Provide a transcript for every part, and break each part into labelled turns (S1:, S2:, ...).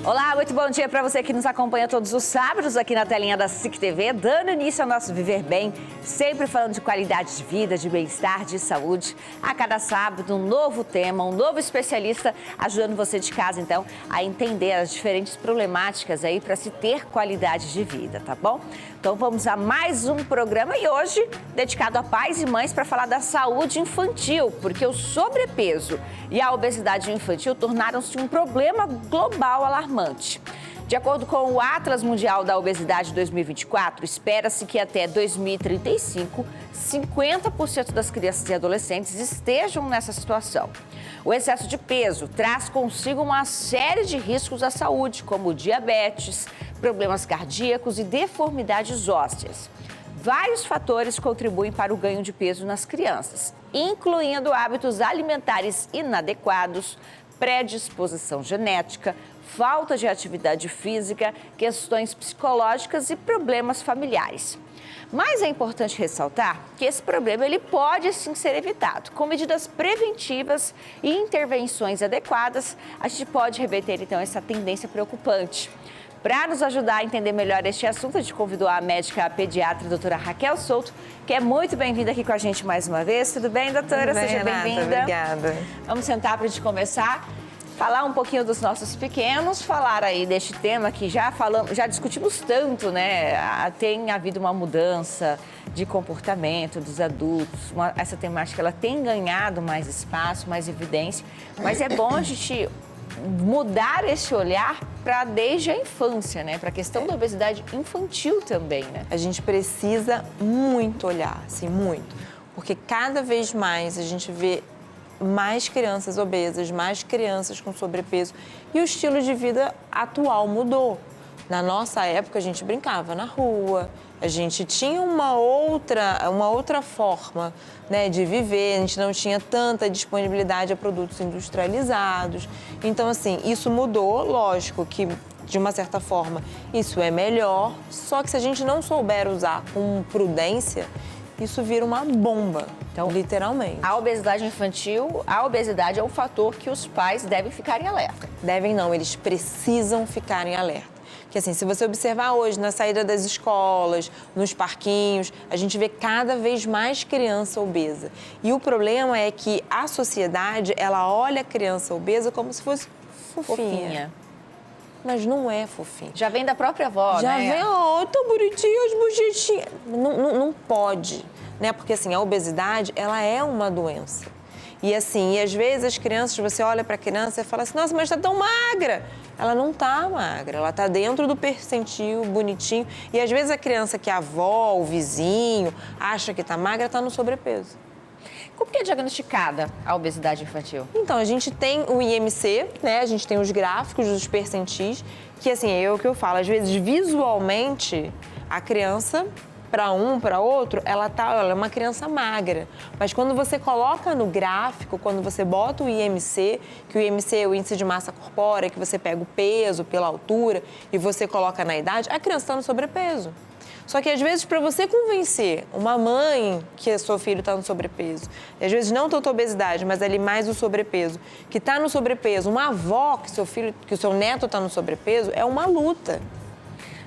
S1: Olá, muito bom dia para você que nos acompanha todos os sábados aqui na telinha da SIC TV, dando início ao nosso Viver Bem, sempre falando de qualidade de vida, de bem-estar, de saúde. A cada sábado, um novo tema, um novo especialista ajudando você de casa, então, a entender as diferentes problemáticas aí para se ter qualidade de vida, tá bom? Então vamos a mais um programa e hoje dedicado a pais e mães para falar da saúde infantil, porque o sobrepeso e a obesidade infantil tornaram-se um problema global alarmante. De acordo com o Atlas Mundial da Obesidade 2024, espera-se que até 2035, 50% das crianças e adolescentes estejam nessa situação. O excesso de peso traz consigo uma série de riscos à saúde, como diabetes, problemas cardíacos e deformidades ósseas. Vários fatores contribuem para o ganho de peso nas crianças, incluindo hábitos alimentares inadequados, predisposição genética, falta de atividade física, questões psicológicas e problemas familiares. Mas é importante ressaltar que esse problema ele pode sim ser evitado. Com medidas preventivas e intervenções adequadas, a gente pode reverter então essa tendência preocupante. Para nos ajudar a entender melhor este assunto, a gente convidou a médica pediatra, a doutora Raquel Souto, que é muito bem-vinda aqui com a gente mais uma vez. Tudo bem, doutora?
S2: Tudo bem,
S1: seja bem-vinda.
S2: Obrigada.
S1: Vamos sentar para a gente começar. Falar um pouquinho dos nossos pequenos, falar aí deste tema que já discutimos tanto, né? Tem havido uma mudança de comportamento dos adultos, essa temática ela tem ganhado mais espaço, mais evidência, mas é bom a gente mudar esse olhar para desde a infância, né? Para a questão da obesidade infantil também, né?
S2: A gente precisa muito olhar, assim, muito, porque cada vez mais a gente vê mais crianças obesas, mais crianças com sobrepeso e o estilo de vida atual mudou. Na nossa época a gente brincava na rua, a gente tinha uma outra forma, né, de viver, a gente não tinha tanta disponibilidade a produtos industrializados. Então, assim, isso mudou, lógico que de uma certa forma isso é melhor, só que se a gente não souber usar com prudência, isso vira uma bomba, então, literalmente.
S1: A obesidade infantil, a obesidade é o fator que os pais devem ficar em alerta.
S2: Devem não, eles precisam ficar em alerta. Porque assim, se você observar hoje na saída das escolas, nos parquinhos, a gente vê cada vez mais criança obesa. E o problema é que a sociedade, ela olha a criança obesa como se fosse fofinha. Mas não é fofinho.
S1: Já vem da própria avó,
S2: Já
S1: né?
S2: vem, tão bonitinho, as bochechinhas. Não pode, né? Porque, assim, a obesidade, ela é uma doença. E, assim, às vezes as crianças, você olha para a criança e fala assim, nossa, mas está tão magra. Ela não está magra, ela está dentro do percentil, bonitinho. E, às vezes, a criança que a avó, o vizinho, acha que está magra, está no sobrepeso.
S1: Como que é diagnosticada a obesidade infantil?
S2: Então, a gente tem o IMC, né? A gente tem os gráficos dos percentis, que assim, é o que eu falo, às vezes visualmente a criança, para um, para outro, ela é uma criança magra. Mas quando você coloca no gráfico, quando você bota o IMC, que o IMC é o índice de massa corpórea, que você pega o peso pela altura e você coloca na idade, a criança está no sobrepeso. Só que, às vezes, para você convencer uma mãe que seu filho está no sobrepeso, e às vezes não tanto a obesidade, mas ali mais o sobrepeso, que está no sobrepeso, uma avó que o seu neto está no sobrepeso, é uma luta.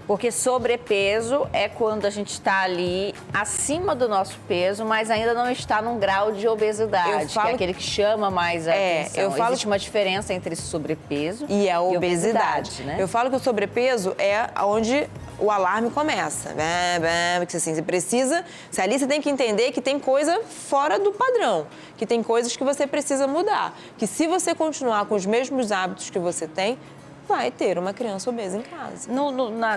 S1: Porque sobrepeso é quando a gente está ali acima do nosso peso, mas ainda não está num grau de obesidade, que é aquele que chama mais a atenção. Existe uma diferença entre sobrepeso
S2: e a obesidade,
S1: né?
S2: Eu falo que o sobrepeso é onde o alarme começa. Porque assim, se ali você tem que entender que tem coisa fora do padrão, que tem coisas que você precisa mudar, que se você continuar com os mesmos hábitos que você tem, vai ter uma criança obesa em casa.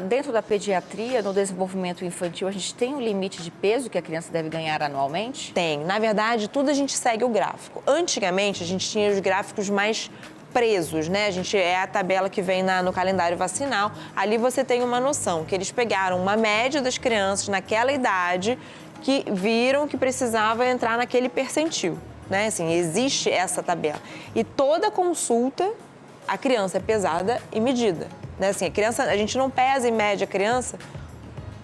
S1: Dentro da pediatria, no desenvolvimento infantil, a gente tem um limite de peso que a criança deve ganhar anualmente?
S2: Tem. Na verdade, tudo a gente segue o gráfico. Antigamente, a gente tinha os gráficos mais presos, né? É a tabela que vem no calendário vacinal. Ali você tem uma noção que eles pegaram uma média das crianças naquela idade que viram que precisava entrar naquele percentil, né? Assim, existe essa tabela. E toda consulta, a criança é pesada e medida, né? Assim, a gente não pesa em média a criança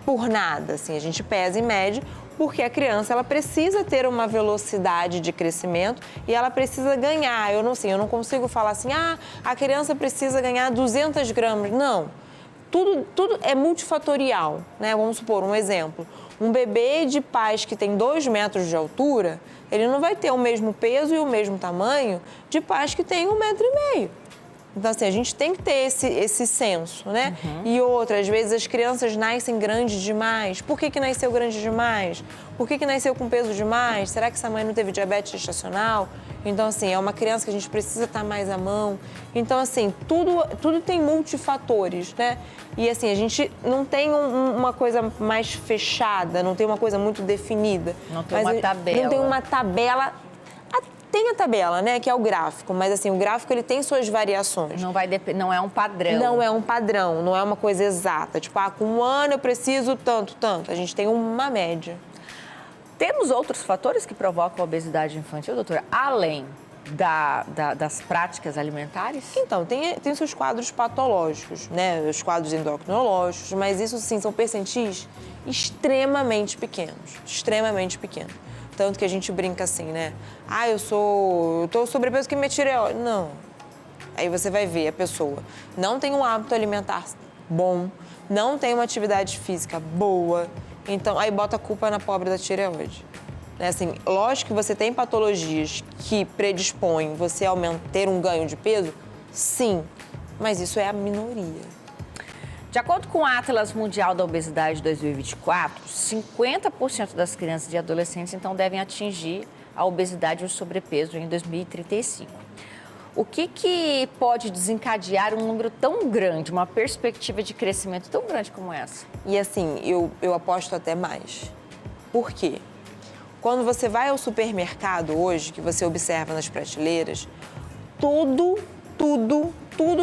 S2: por nada, assim, a gente pesa em média porque a criança ela precisa ter uma velocidade de crescimento e ela precisa ganhar. Eu não consigo falar assim, a criança precisa ganhar 200 gramas. Não, tudo é multifatorial, né? Vamos supor um exemplo. Um bebê de pais que tem 2 metros de altura, ele não vai ter o mesmo peso e o mesmo tamanho de pais que têm 1,5 metro. Então, assim, a gente tem que ter esse senso, né? E outra, às vezes as crianças nascem grandes demais. Por que nasceu grande demais? Por que nasceu com peso demais? Será que essa mãe não teve diabetes gestacional? Então, assim, é uma criança que a gente precisa estar mais à mão. Então, assim, tudo tem multifatores, né? E, assim, a gente não tem uma coisa mais fechada, não tem uma coisa muito definida.
S1: Não tem uma tabela.
S2: Não tem uma tabela. Tem a tabela, né, que é o gráfico, mas assim, o gráfico ele tem suas variações.
S1: Não é um padrão.
S2: Não é um padrão, não é uma coisa exata. Tipo, com 1 ano eu preciso tanto. A gente tem uma média.
S1: Temos outros fatores que provocam a obesidade infantil, doutora? Além das práticas alimentares?
S2: Então, tem seus quadros patológicos, né, os quadros endocrinológicos, mas isso sim são percentis extremamente pequenos. Tanto que a gente brinca assim, né? Eu tô sobrepeso que minha tireoide. Não. Aí você vai ver a pessoa não tem um hábito alimentar bom, não tem uma atividade física boa, então aí bota a culpa na pobre da tireoide. Assim, lógico que você tem patologias que predispõem você a ter um ganho de peso, sim, mas isso é a minoria.
S1: De acordo com o Atlas Mundial da Obesidade 2024, 50% das crianças e adolescentes, então, devem atingir a obesidade e o sobrepeso em 2035. O que pode desencadear um número tão grande, uma perspectiva de crescimento tão grande como essa?
S2: E assim, eu aposto até mais. Por quê? Quando você vai ao supermercado hoje, que você observa nas prateleiras, tudo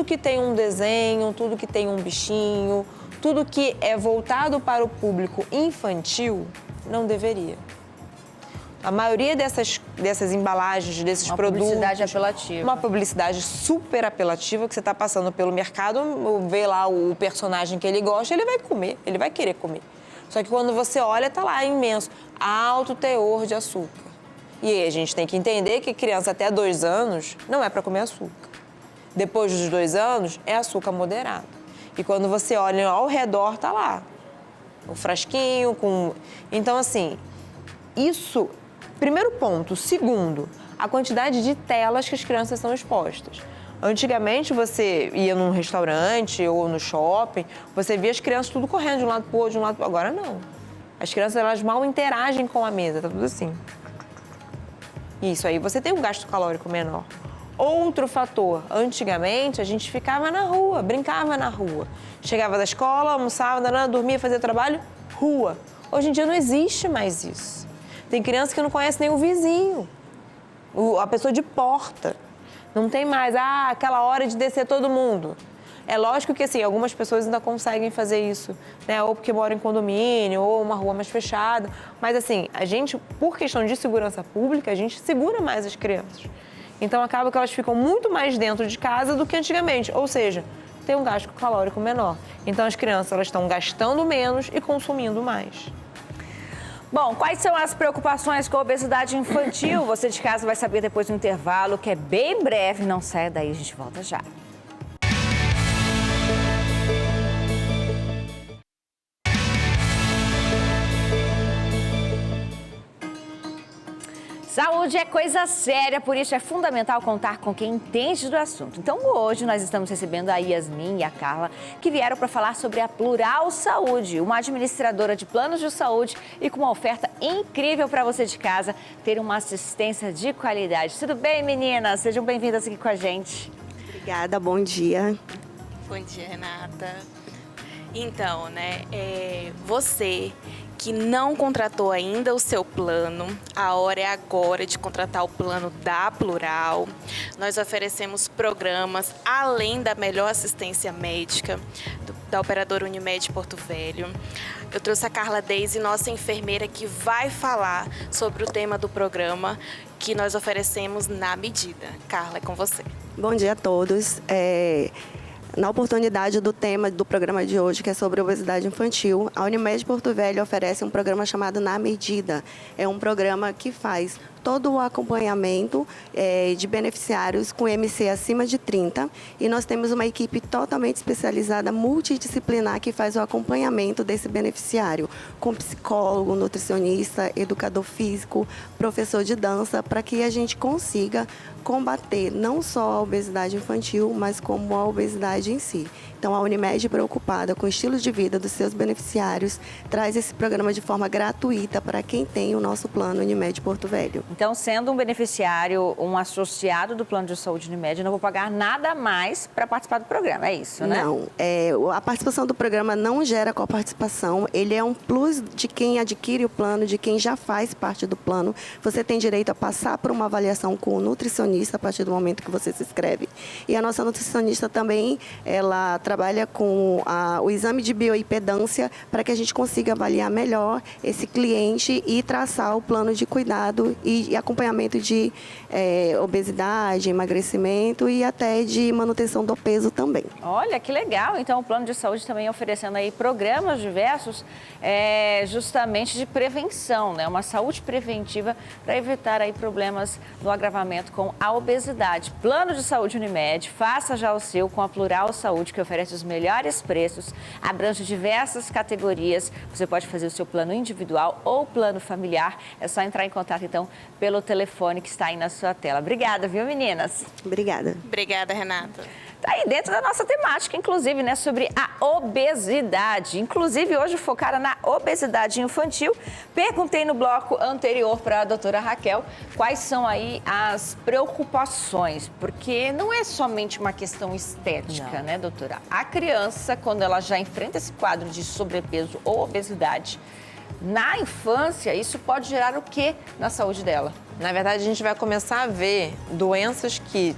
S2: que tem um desenho, tudo que tem um bichinho, tudo que é voltado para o público infantil, não deveria. A maioria dessas embalagens, desses produtos...
S1: Uma publicidade apelativa.
S2: Uma publicidade super apelativa, que você está passando pelo mercado, vê lá o personagem que ele gosta, ele vai comer, ele vai querer comer. Só que quando você olha, está lá imenso, alto teor de açúcar. E aí a gente tem que entender que criança até 2 anos não é para comer açúcar. Depois dos 2 anos, é açúcar moderado. E quando você olha ao redor, tá lá. O frasquinho com... Então, assim, isso... Primeiro ponto. Segundo, a quantidade de telas que as crianças são expostas. Antigamente, você ia num restaurante ou no shopping, você via as crianças tudo correndo de um lado pro outro, de um lado pro outro. Agora, não. As crianças, elas mal interagem com a mesa, tá tudo assim. Isso aí, você tem um gasto calórico menor. Outro fator, antigamente a gente ficava na rua, brincava na rua. Chegava da escola, almoçava, dormia, fazia trabalho, rua. Hoje em dia não existe mais isso. Tem criança que não conhece nem o vizinho, a pessoa de porta. Não tem mais, aquela hora de descer todo mundo. É lógico que, assim, algumas pessoas ainda conseguem fazer isso, né? Ou porque moram em condomínio, ou uma rua mais fechada. Mas, assim, a gente, por questão de segurança pública, a gente segura mais as crianças. Então, acaba que elas ficam muito mais dentro de casa do que antigamente. Ou seja, tem um gasto calórico menor. Então, as crianças elas estão gastando menos e consumindo mais.
S1: Bom, quais são as preocupações com a obesidade infantil? Você de casa vai saber depois do intervalo, que é bem breve. Não saia daí, a gente volta já. Saúde é coisa séria, por isso é fundamental contar com quem entende do assunto. Então, hoje nós estamos recebendo a Yasmin e a Carla, que vieram para falar sobre a Plural Saúde, uma administradora de planos de saúde e com uma oferta incrível para você de casa ter uma assistência de qualidade. Tudo bem, meninas? Sejam bem-vindas aqui com a gente.
S3: Obrigada, bom dia.
S4: Bom dia, Renata. Então, né, você que não contratou ainda o seu plano, a hora é agora de contratar o plano da Plural. Nós oferecemos programas além da melhor assistência médica da operadora Unimed Porto Velho. Eu trouxe a Carla Deise, nossa enfermeira, que vai falar sobre o tema do programa que nós oferecemos na medida. Carla, é com você.
S3: Bom dia a todos. Na oportunidade do tema do programa de hoje, que é sobre obesidade infantil, a Unimed Porto Velho oferece um programa chamado Na Medida. É um programa que faz todo o acompanhamento de beneficiários com MC acima de 30 e nós temos uma equipe totalmente especializada, multidisciplinar, que faz o acompanhamento desse beneficiário, com psicólogo, nutricionista, educador físico, professor de dança, para que a gente consiga combater não só a obesidade infantil, mas como a obesidade em si. Então, a Unimed, preocupada com o estilo de vida dos seus beneficiários, traz esse programa de forma gratuita para quem tem o nosso plano Unimed Porto Velho.
S1: Então, sendo um beneficiário, um associado do plano de saúde Unimed, eu não vou pagar nada mais para participar do programa, é isso, né?
S3: Não, a participação do programa não gera coparticipação, ele é um plus de quem adquire o plano, de quem já faz parte do plano. Você tem direito a passar por uma avaliação com o nutricionista a partir do momento que você se inscreve. E a nossa nutricionista também, ela trabalha com o exame de bioimpedância para que a gente consiga avaliar melhor esse cliente e traçar o plano de cuidado e acompanhamento de obesidade, emagrecimento e até de manutenção do peso também.
S1: Olha, que legal. Então, o plano de saúde também oferecendo aí programas diversos, justamente de prevenção, né? Uma saúde preventiva para evitar aí problemas no agravamento com a obesidade. Plano de saúde Unimed, faça já o seu com a Plural Saúde, que oferece os melhores preços, abrange diversas categorias. Você pode fazer o seu plano individual ou plano familiar. É só entrar em contato, então, pelo telefone que está aí na sua tela. Obrigada, viu, meninas?
S3: Obrigada.
S4: Obrigada, Renata.
S1: Tá aí dentro da nossa temática, inclusive, né, sobre a obesidade. Inclusive, hoje focada na obesidade infantil. Perguntei no bloco anterior para a doutora Raquel quais são aí as preocupações, porque não é somente uma questão estética, né, doutora? A criança, quando ela já enfrenta esse quadro de sobrepeso ou obesidade, na infância, isso pode gerar o quê na saúde dela?
S2: Na verdade, a gente vai começar a ver doenças que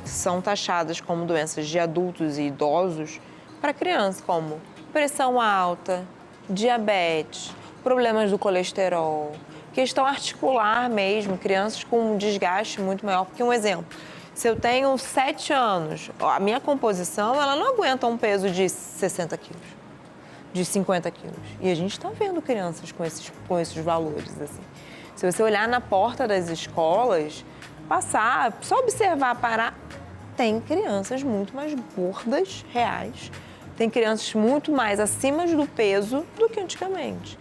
S2: são taxadas como doenças de adultos e idosos para crianças, como pressão alta, diabetes, problemas do colesterol, questão articular mesmo, crianças com um desgaste muito maior. Porque, um exemplo, se eu tenho 7 anos, a minha composição, ela não aguenta um peso de 60 quilos, de 50 quilos. E a gente está vendo crianças com esses valores, assim. Se você olhar na porta das escolas, passar, só observar, parar, tem crianças muito mais gordas, reais. Tem crianças muito mais acima do peso do que antigamente.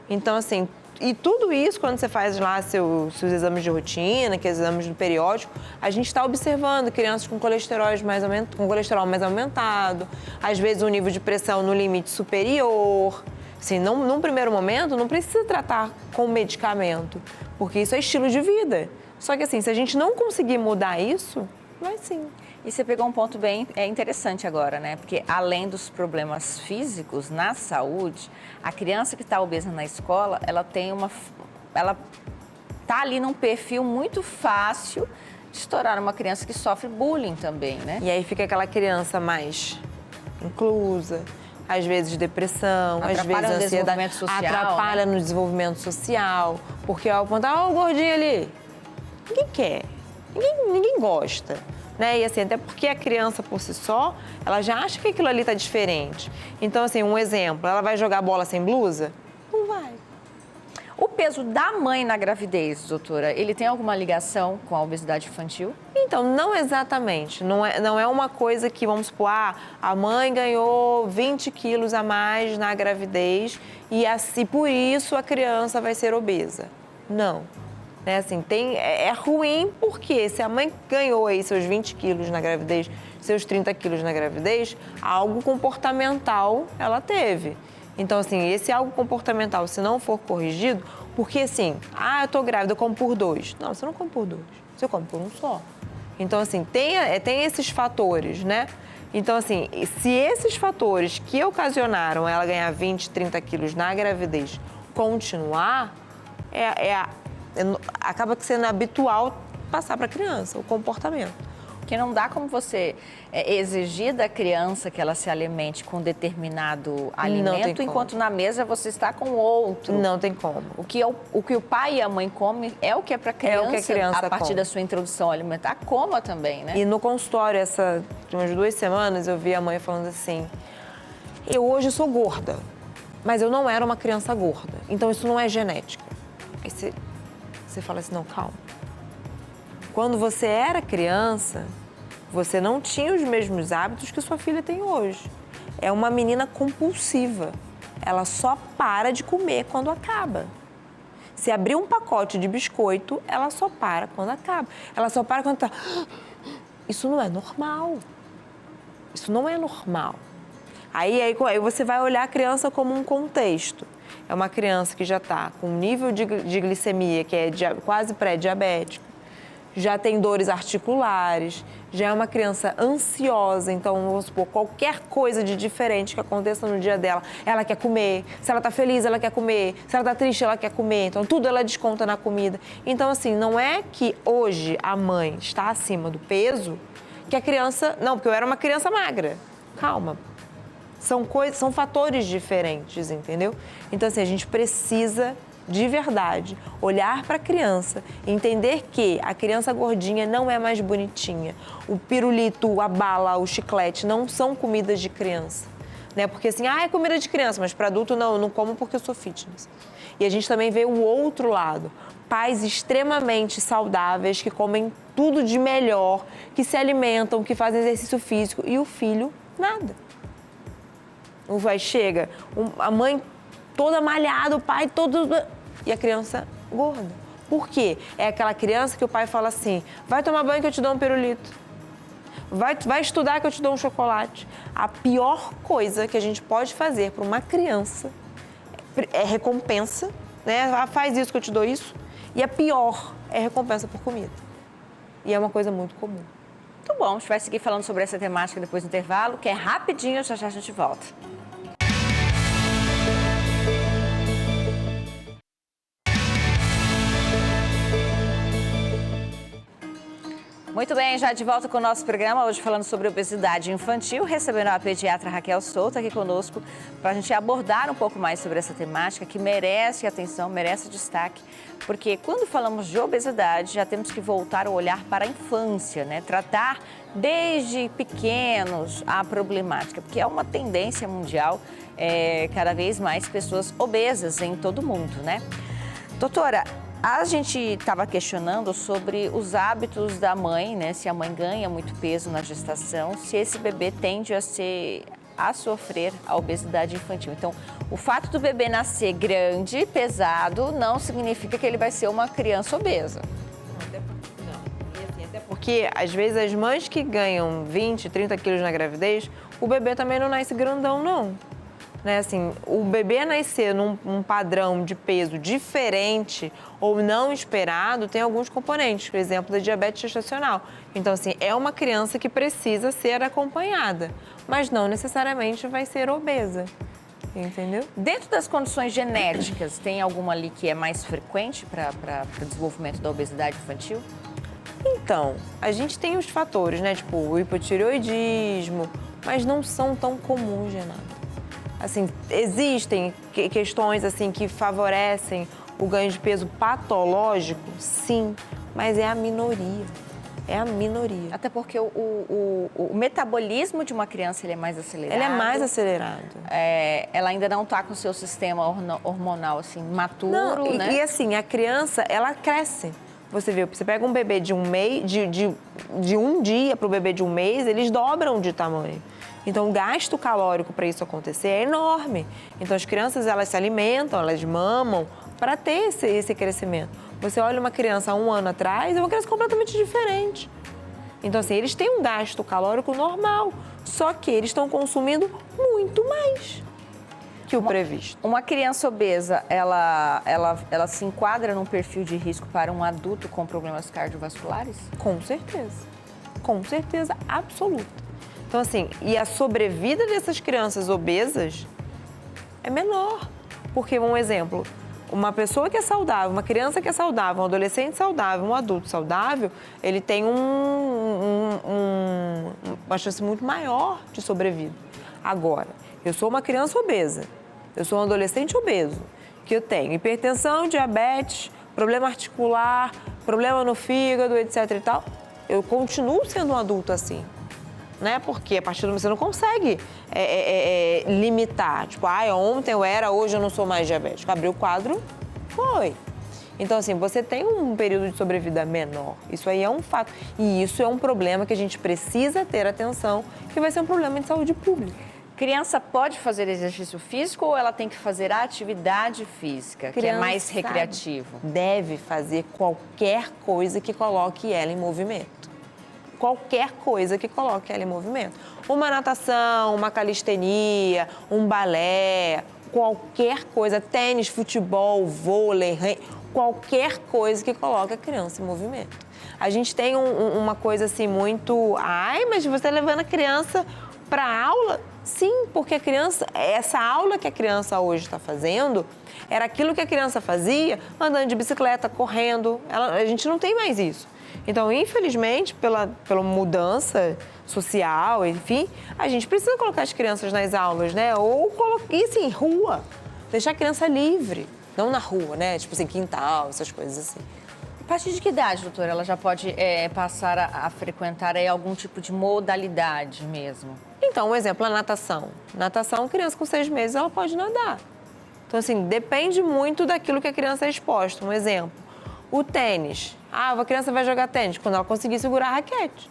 S2: Então, assim, e tudo isso, quando você faz lá seus exames de rotina, que é exames do periódico, a gente está observando crianças com colesterol mais aumentado, às vezes um nível de pressão no limite superior. Assim, num primeiro momento, não precisa tratar com medicamento, porque isso é estilo de vida. Só que, assim, se a gente não conseguir mudar isso, vai sim.
S1: E você pegou um ponto bem interessante agora, né? Porque além dos problemas físicos na saúde, a criança que está obesa na escola, ela tá ali num perfil muito fácil de estourar uma criança que sofre bullying também, né?
S2: E aí fica aquela criança mais inclusa, às vezes depressão, às vezes ansiedade, atrapalha no desenvolvimento social, porque ao apontar, o gordinho ali, ninguém quer, ninguém gosta. Né? E assim, até porque a criança por si só, ela já acha que aquilo ali está diferente. Então, assim, um exemplo, ela vai jogar bola sem blusa? Não vai.
S1: O peso da mãe na gravidez, doutora, ele tem alguma ligação com a obesidade infantil?
S2: Então, não exatamente. Não é uma coisa que, vamos supor, a mãe ganhou 20 quilos a mais na gravidez e assim, por isso a criança vai ser obesa. Não. Né, assim, é ruim porque se a mãe ganhou aí seus 20 quilos na gravidez, seus 30 quilos na gravidez, algo comportamental ela teve. Então, assim, esse algo comportamental, se não for corrigido, porque assim, eu tô grávida, eu como por 2. Não, você não come por 2, você come por um só. Então, assim, tem esses fatores, né? Então, assim, se esses fatores que ocasionaram ela ganhar 20, 30 quilos na gravidez continuar, acaba sendo habitual passar para a criança, o comportamento.
S1: Porque não dá como você exigir da criança que ela se alimente com determinado alimento, enquanto na mesa você está com outro.
S2: Não tem como.
S1: O que o pai e a mãe comem é o que é para criança,
S2: o que a criança
S1: a partir
S2: come.
S1: da sua introdução alimentar, coma também, né?
S2: E no consultório, de umas 2 semanas, eu vi a mãe falando assim, eu hoje sou gorda, mas eu não era uma criança gorda, então isso não é genética. Aí você fala assim, não, calma. Quando você era criança, você não tinha os mesmos hábitos que sua filha tem hoje. É uma menina compulsiva. Ela só para de comer quando acaba. Se abrir um pacote de biscoito, ela só para quando acaba. Ela só para quando tá... Isso não é normal. Isso não é normal. Aí você vai olhar a criança como um contexto. É uma criança que já está com um nível de glicemia que é quase pré-diabético, já tem dores articulares, já é uma criança ansiosa, então, vamos supor, qualquer coisa de diferente que aconteça no dia dela, ela quer comer. Se ela está feliz, ela quer comer. Se ela está triste, ela quer comer. Então, tudo ela desconta na comida. Então, assim, não é que hoje a mãe está acima do peso que a criança... Não, porque eu era uma criança magra. Calma. São fatores diferentes, entendeu? Então, assim, a gente precisa, de verdade, olhar para a criança, entender que a criança gordinha não é mais bonitinha. O pirulito, a bala, o chiclete não são comidas de criança. Né? Porque assim, é comida de criança, mas para adulto não, eu não como porque eu sou fitness. E a gente também vê o outro lado. Pais extremamente saudáveis, que comem tudo de melhor, que se alimentam, que fazem exercício físico, e o filho, nada. Chega, a mãe toda malhada, o pai todo... E a criança gorda. Por quê? É aquela criança que o pai fala assim, vai tomar banho que eu te dou um pirulito. Vai estudar que eu te dou um chocolate. A pior coisa que a gente pode fazer para uma criança é recompensa, né? Faz isso que eu te dou isso. E a pior é recompensa por comida. E é uma coisa muito comum.
S1: Muito bom, a gente vai seguir falando sobre essa temática depois do intervalo, que é rapidinho, já já a gente volta. Muito bem, já de volta com o nosso programa, hoje falando sobre obesidade infantil, recebendo a pediatra Raquel Souto aqui conosco para a gente abordar um pouco mais sobre essa temática que merece atenção, merece destaque, porque quando falamos de obesidade já temos que voltar o olhar para a infância, né? Tratar desde pequenos a problemática, porque é uma tendência mundial, cada vez mais pessoas obesas em todo o mundo, né? Doutora, a gente estava questionando sobre os hábitos da mãe, né? Se a mãe ganha muito peso na gestação, se esse bebê tende a sofrer a obesidade infantil. Então, o fato do bebê nascer grande, pesado, não significa que ele vai ser uma criança obesa.
S2: Até porque, às vezes, as mães que ganham 20, 30 quilos na gravidez, o bebê também não nasce grandão, não. Né, assim, o bebê nascer num padrão de peso diferente ou não esperado tem alguns componentes, por exemplo, da diabetes gestacional. Então, assim, é uma criança que precisa ser acompanhada, mas não necessariamente vai ser obesa, entendeu?
S1: Dentro das condições genéticas, tem alguma ali que é mais frequente para o desenvolvimento da obesidade infantil?
S2: Então, a gente tem os fatores, né, tipo o hipotireoidismo, mas não são tão comuns, Renata. Assim, existem questões assim, que favorecem o ganho de peso patológico? Sim, mas é a minoria. É a minoria.
S1: Até porque o metabolismo de uma criança ele é mais acelerado.
S2: Ele é mais acelerado.
S1: Ela ainda não está com o seu sistema hormonal assim, maturo, né?
S2: E assim, a criança, ela cresce. Você vê, você pega um bebê de um mês, de um dia para o bebê de um mês, eles dobram de tamanho. Então, o gasto calórico para isso acontecer é enorme. Então, as crianças, elas se alimentam, elas mamam para ter esse crescimento. Você olha uma criança há um ano atrás, é uma criança completamente diferente. Então, assim, eles têm um gasto calórico normal, só que eles estão consumindo muito mais que o previsto.
S1: Uma criança obesa, ela se enquadra num perfil de risco para um adulto com problemas cardiovasculares?
S2: Com certeza absoluta. Então, assim, e a sobrevida dessas crianças obesas é menor. Porque, um exemplo, uma pessoa que é saudável, uma criança que é saudável, um adolescente saudável, um adulto saudável, ele tem uma chance muito maior de sobrevida. Agora, eu sou uma criança obesa, eu sou um adolescente obeso, que eu tenho hipertensão, diabetes, problema articular, problema no fígado, etc e tal, eu continuo sendo um adulto assim. Né? Porque a partir do momento você não consegue limitar. Tipo, ontem eu era, hoje eu não sou mais diabético. Abriu o quadro, foi. Então, assim, você tem um período de sobrevida menor. Isso aí é um fato. E isso é um problema que a gente precisa ter atenção, que vai ser um problema de saúde pública.
S1: Criança pode fazer exercício físico ou ela tem que fazer atividade física, que é mais recreativo?
S2: Deve fazer qualquer coisa que coloque ela em movimento. Qualquer coisa que coloque ela em movimento. Uma natação, uma calistenia, um balé, qualquer coisa, tênis, futebol, vôlei, qualquer coisa que coloque a criança em movimento. A gente tem uma coisa assim muito... mas você está levando a criança para aula? Sim, porque a criança, essa aula que a criança hoje está fazendo, era aquilo que a criança fazia andando de bicicleta, correndo. A gente não tem mais isso. Então, infelizmente, pela mudança social, enfim, a gente precisa colocar as crianças nas aulas, né? Ou colocar, assim, rua. Deixar a criança livre. Não na rua, né? Tipo assim, quintal, essas coisas assim.
S1: A partir de que idade, doutora, ela já pode passar a frequentar aí algum tipo de modalidade mesmo?
S2: Então, um exemplo, a natação. Natação, criança com 6 meses, ela pode nadar. Então, assim, depende muito daquilo que a criança é exposta. Um exemplo, o tênis. A criança vai jogar tênis quando ela conseguir segurar a raquete.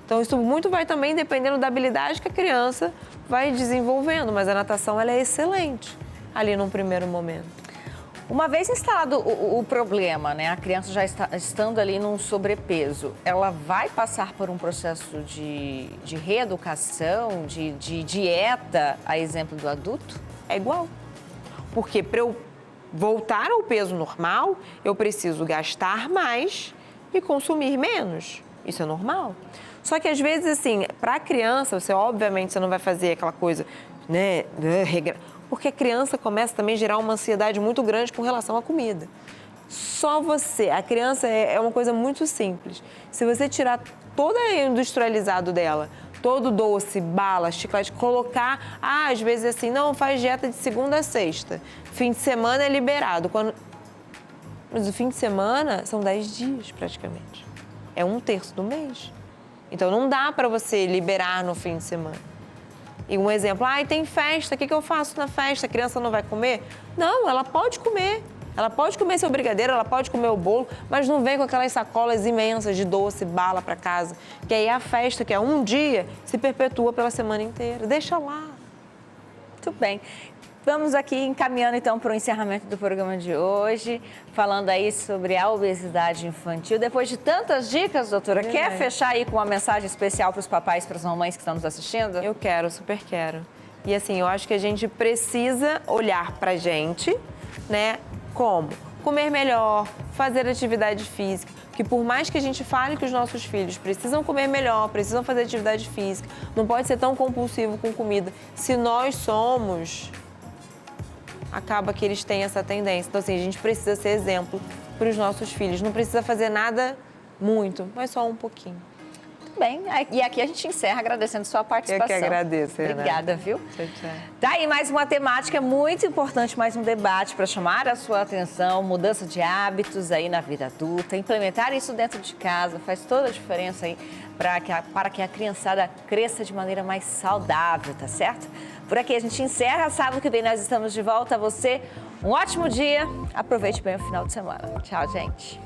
S2: Então, isso muito vai também dependendo da habilidade que a criança vai desenvolvendo. Mas a natação, ela é excelente ali num primeiro momento.
S1: Uma vez instalado o problema, né, a criança já estando ali num sobrepeso, ela vai passar por um processo de reeducação, de dieta, a exemplo do adulto?
S2: É igual. Porque para eu voltar ao peso normal, eu preciso gastar mais e consumir menos. Isso é normal. Só que às vezes, assim, para a criança, obviamente você não vai fazer aquela coisa, né, porque a criança começa também a gerar uma ansiedade muito grande com relação à comida. Só você, a criança é uma coisa muito simples. Se você tirar todo o industrializado dela, todo doce, bala, chiclete, colocar, às vezes assim, não, faz dieta de segunda a sexta. Fim de semana é liberado. Mas o fim de semana são 10 dias praticamente. É 1/3 do mês. Então não dá para você liberar no fim de semana. E um exemplo, tem festa, o que eu faço na festa? A criança não vai comer? Não, ela pode comer. Ela pode comer seu brigadeiro, ela pode comer o bolo, mas não vem com aquelas sacolas imensas de doce, bala para casa. Que aí a festa, que é um dia, se perpetua pela semana inteira. Deixa lá.
S1: Muito bem. Vamos aqui encaminhando então para o encerramento do programa de hoje, falando aí sobre a obesidade infantil. Depois de tantas dicas, doutora, quer fechar aí com uma mensagem especial para os papais e para as mamães que estão nos assistindo?
S2: Eu quero, super quero. E assim, eu acho que a gente precisa olhar pra gente, né? Como? Comer melhor, fazer atividade física. Que por mais que a gente fale que os nossos filhos precisam comer melhor, precisam fazer atividade física, não pode ser tão compulsivo com comida. Se nós somos, acaba que eles têm essa tendência. Então, assim, a gente precisa ser exemplo para os nossos filhos. Não precisa fazer nada muito, mas só um pouquinho.
S1: Muito bem. E aqui a gente encerra agradecendo sua participação.
S2: Eu que agradeço, Renata.
S1: Obrigada, viu?
S2: Tchau, tchau.
S1: Tá aí mais uma temática muito importante, mais um debate para chamar a sua atenção, mudança de hábitos aí na vida adulta, implementar isso dentro de casa, faz toda a diferença aí para que a criançada cresça de maneira mais saudável, tá certo? Por aqui a gente encerra, sábado que vem nós estamos de volta. A você, um ótimo dia, aproveite bem o final de semana. Tchau, gente.